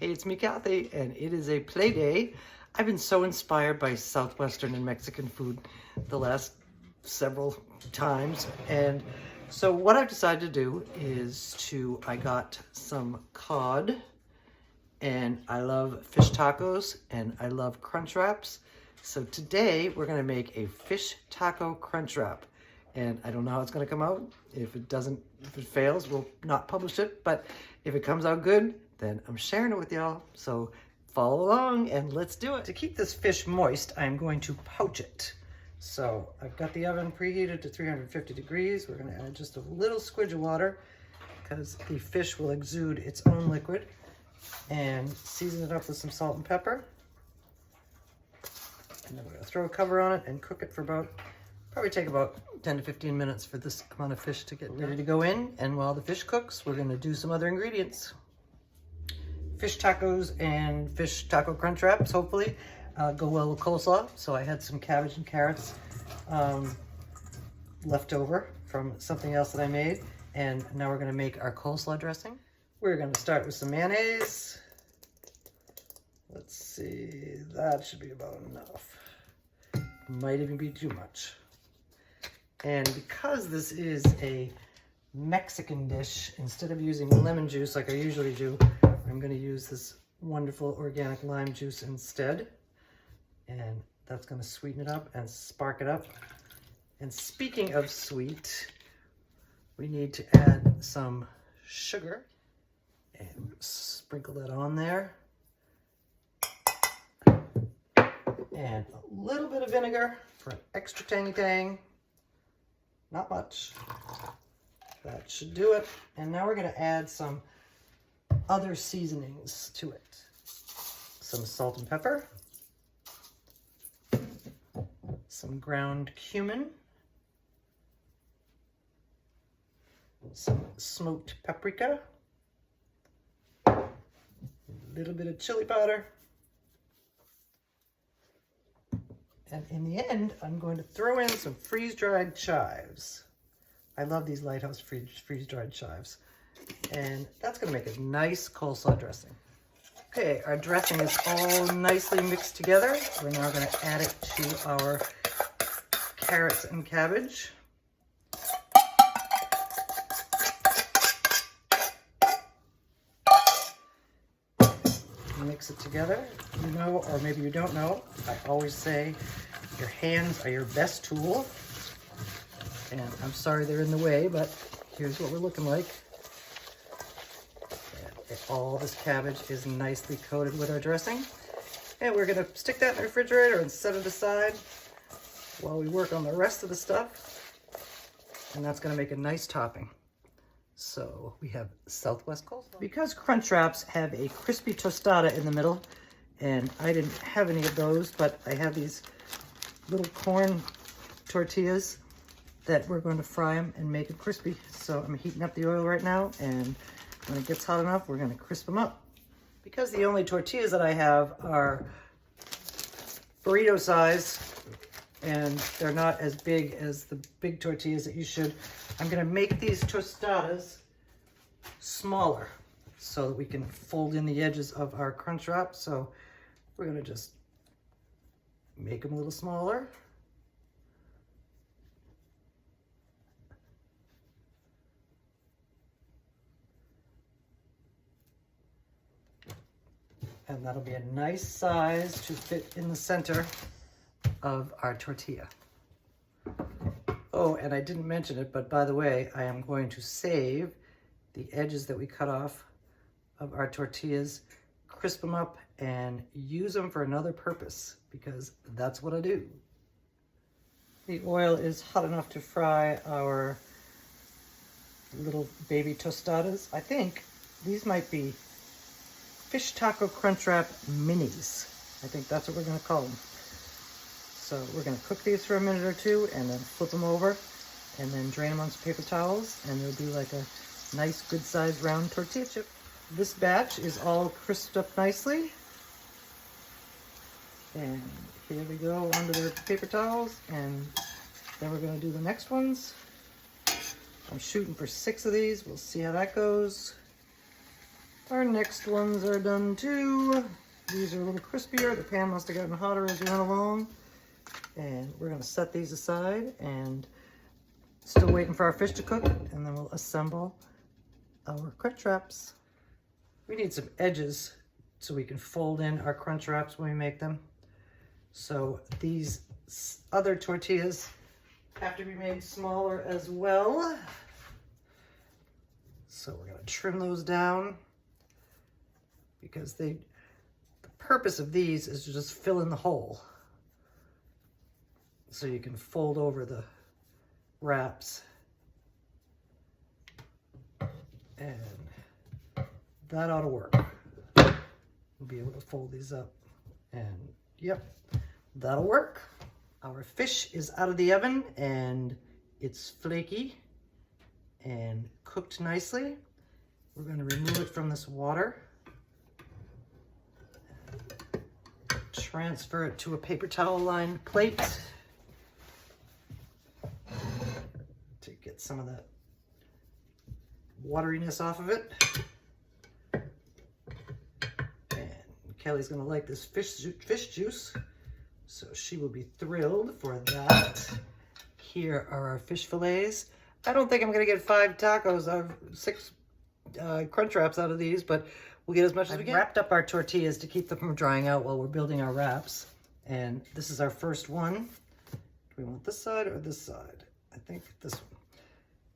Hey, it's me, Kathy, and it is a play day. I've been so inspired by Southwestern and Mexican food the last several times. And so what I've decided to do is I got some cod, and I love fish tacos, and I love crunch wraps. So today we're gonna make a fish taco crunch wrap. And I don't know how it's gonna come out. If it fails, we'll not publish it. But if it comes out good, then I'm sharing it with y'all. So follow along and let's do it. To keep this fish moist, I'm going to poach it. So I've got the oven preheated to 350 degrees. We're gonna add just a little squidge of water because the fish will exude its own liquid, and season it up with some salt and pepper. And then we're gonna throw a cover on it and cook it for probably take about 10 to 15 minutes for this amount of fish to get ready to go in. And while the fish cooks, we're gonna do some other ingredients. Fish tacos and fish taco crunch wraps, hopefully, go well with coleslaw. So I had some cabbage and carrots left over from something else that I made. And now we're gonna make our coleslaw dressing. We're gonna start with some mayonnaise. Let's see, that should be about enough. Might even be too much. And because this is a Mexican dish, instead of using lemon juice like I usually do, I'm going to use this wonderful organic lime juice instead. And that's going to sweeten it up and spark it up. And speaking of sweet, we need to add some sugar. And sprinkle that on there. And a little bit of vinegar for an extra tangy tang. Not much. That should do it. And now we're going to add some other seasonings to it. Some salt and pepper. Some ground cumin. Some smoked paprika. A little bit of chili powder. And in the end, I'm going to throw in some freeze-dried chives. I love these Lighthouse freeze-dried chives. And that's gonna make a nice coleslaw dressing. Okay, our dressing is all nicely mixed together. We're now gonna add it to our carrots and cabbage. Mix it together. You know, or maybe you don't know, I always say your hands are your best tool. And I'm sorry they're in the way, but here's what we're looking like. And all this cabbage is nicely coated with our dressing. And we're gonna stick that in the refrigerator and set it aside while we work on the rest of the stuff. And that's gonna make a nice topping. So we have Southwest coleslaw. Because crunch wraps have a crispy tostada in the middle, and I didn't have any of those, but I have these little corn tortillas that we're going to fry them and make them crispy. So I'm heating up the oil right now, and when it gets hot enough, we're gonna crisp them up. Because the only tortillas that I have are burrito size, and they're not as big as the big tortillas that you should, I'm gonna make these tostadas smaller so that we can fold in the edges of our crunch wrap. So we're gonna just make them a little smaller. And that'll be a nice size to fit in the center of our tortilla. Oh, and I didn't mention it, but by the way, I am going to save the edges that we cut off of our tortillas, crisp them up, and use them for another purpose, because that's what I do. The oil is hot enough to fry our little baby tostadas. I think these might be fish taco crunch wrap minis. I think that's what we're gonna call them. So we're gonna cook these for a minute or two and then flip them over and then drain them on some paper towels, and they'll be like a nice good sized round tortilla chip. This batch is all crisped up nicely. And here we go under the paper towels, and then we're gonna do the next ones. I'm shooting for 6 of these. We'll see how that goes. Our next ones are done too. These are a little crispier. The pan must have gotten hotter as we went along. And we're gonna set these aside and still waiting for our fish to cook, and then we'll assemble our crunch wraps. We need some edges so we can fold in our crunch wraps when we make them. So these other tortillas have to be made smaller as well. So we're gonna trim those down because the purpose of these is to just fill in the hole. So you can fold over the wraps. And that ought to work. We'll be able to fold these up. And yep, that'll work. Our fish is out of the oven and it's flaky and cooked nicely. We're going to remove it from this water. Transfer it to a paper towel lined plate to get some of that wateriness off of it. And Kelly's gonna like this fish juice, so she will be thrilled for that. Here are our fish fillets. I don't think I'm gonna get 5 tacos or 6 crunch wraps out of these, but we'll get as much as we can. Wrapped up our tortillas to keep them from drying out while we're building our wraps. And this is our first one. Do we want this side or this side? I think this one.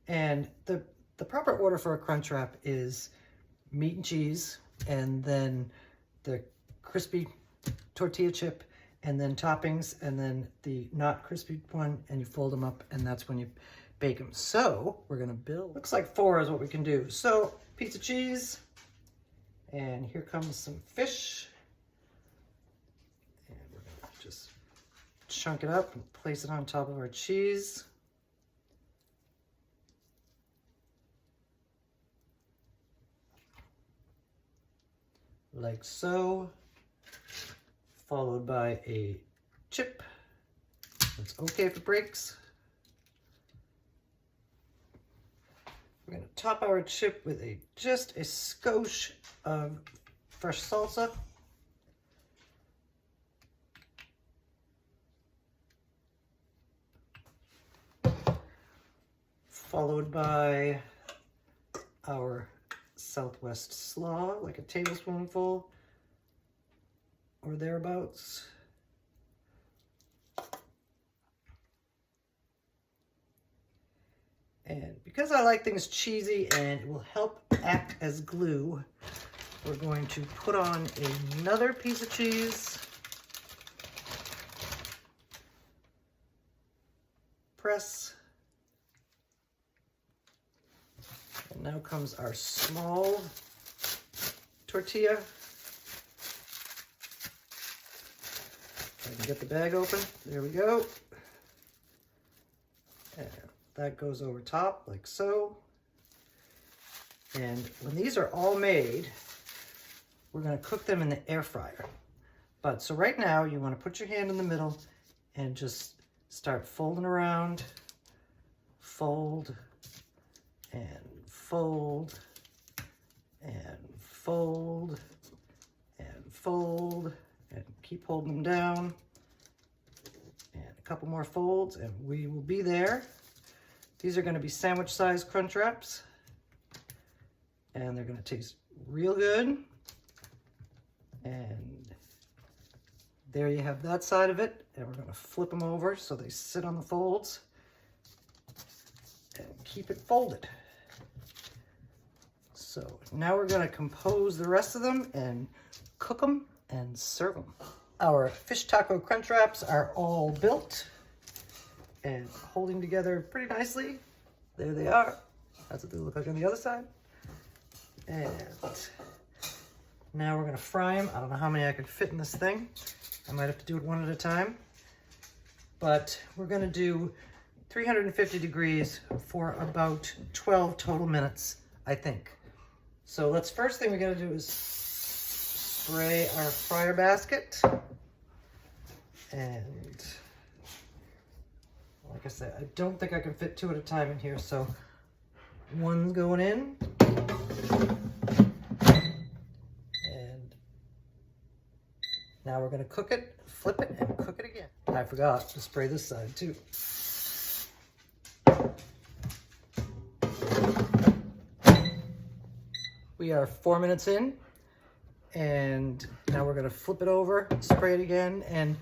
And the proper order for a crunch wrap is meat and cheese, and then the crispy tortilla chip, and then toppings, and then the not crispy one, and you fold them up, and that's when you bake them. So we're gonna build. Looks like 4 is what we can do. So piece of cheese, and here comes some fish, and we're gonna just chunk it up and place it on top of our cheese. Like so, followed by a chip. It's okay if it breaks. We're gonna top our chip with just a skosh of fresh salsa. Followed by our Southwest slaw, like a tablespoonful or thereabouts. And because I like things cheesy and it will help act as glue, we're going to put on another piece of cheese. Press. And now comes our small tortilla. If I can get the bag open. There we go. And that goes over top like so. And when these are all made, we're going to cook them in the air fryer. But so right now you want to put your hand in the middle and just start folding around. Fold and fold and fold and fold and keep holding them down. And a couple more folds and we will be there. These are going to be sandwich sized crunch wraps and they're going to taste real good. And there you have that side of it, and we're going to flip them over so they sit on the folds and keep it folded. So now we're going to compose the rest of them and cook them and serve them. Our fish taco crunch wraps are all built and holding together pretty nicely. There they are. That's what they look like on the other side. And now we're going to fry them. I don't know how many I could fit in this thing. I might have to do it one at a time. But we're going to do 350 degrees for about 12 total minutes, I think. So first thing we got to do is spray our fryer basket. And like I said, I don't think I can fit 2 at a time in here. So one's going in. Now we're gonna cook it, flip it, and cook it again. I forgot to spray this side too. We are 4 minutes in, and now we're gonna flip it over, spray it again, and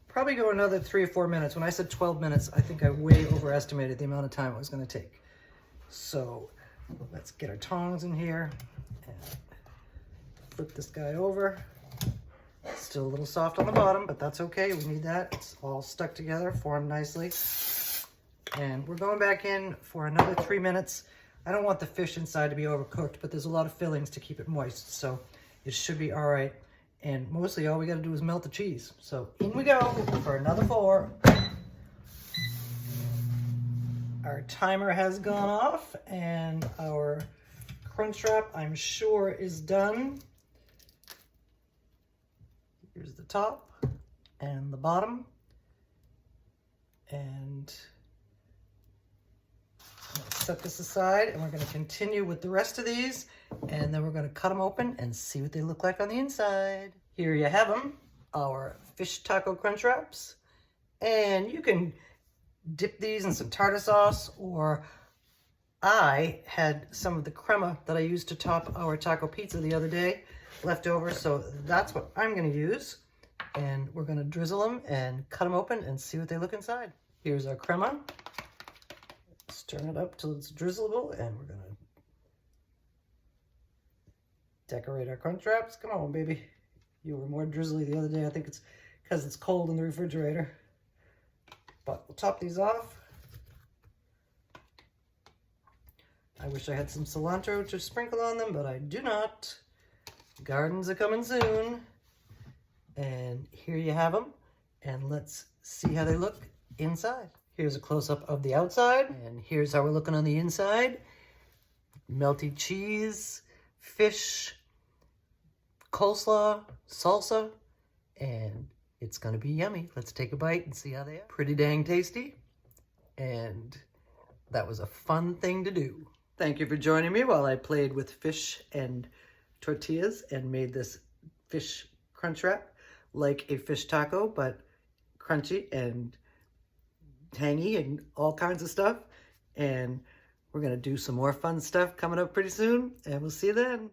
probably go another 3 or 4 minutes. When I said 12 minutes, I think I way overestimated the amount of time it was gonna take. So let's get our tongs in here and flip this guy over. Still a little soft on the bottom, but that's okay. We need that. It's all stuck together, formed nicely. And we're going back in for another 3 minutes. I don't want the fish inside to be overcooked, but there's a lot of fillings to keep it moist, so it should be all right. And mostly all we gotta do is melt the cheese. So in we go for another 4. Our timer has gone off, and our Crunchwrap, I'm sure, is done. Here's the top and the bottom. And let's set this aside, and we're going to continue with the rest of these, and then we're going to cut them open and see what they look like on the inside. Here you have them, our fish taco Crunchwraps. And you can dip these in some tartar sauce, or I had some of the crema that I used to top our taco pizza the other day left over, so that's what I'm going to use. And we're going to drizzle them and cut them open and see what they look inside. Here's our crema. Stir it up till it's drizzleable, and we're going to decorate our Crunchwraps. Come on, baby. You were more drizzly the other day. I think it's because it's cold in the refrigerator. But we'll top these off. I wish I had some cilantro to sprinkle on them, but I do not. Gardens are coming soon. And here you have them. And let's see how they look inside. Here's a close-up of the outside, and here's how we're looking on the inside. Melty cheese, fish, coleslaw, salsa, and it's gonna be yummy. Let's take a bite and see how they are. Pretty dang tasty, and that was a fun thing to do. Thank you for joining me while I played with fish and tortillas and made this fish Crunchwrap like a fish taco, but crunchy and tangy and all kinds of stuff. And we're gonna do some more fun stuff coming up pretty soon, and we'll see you then.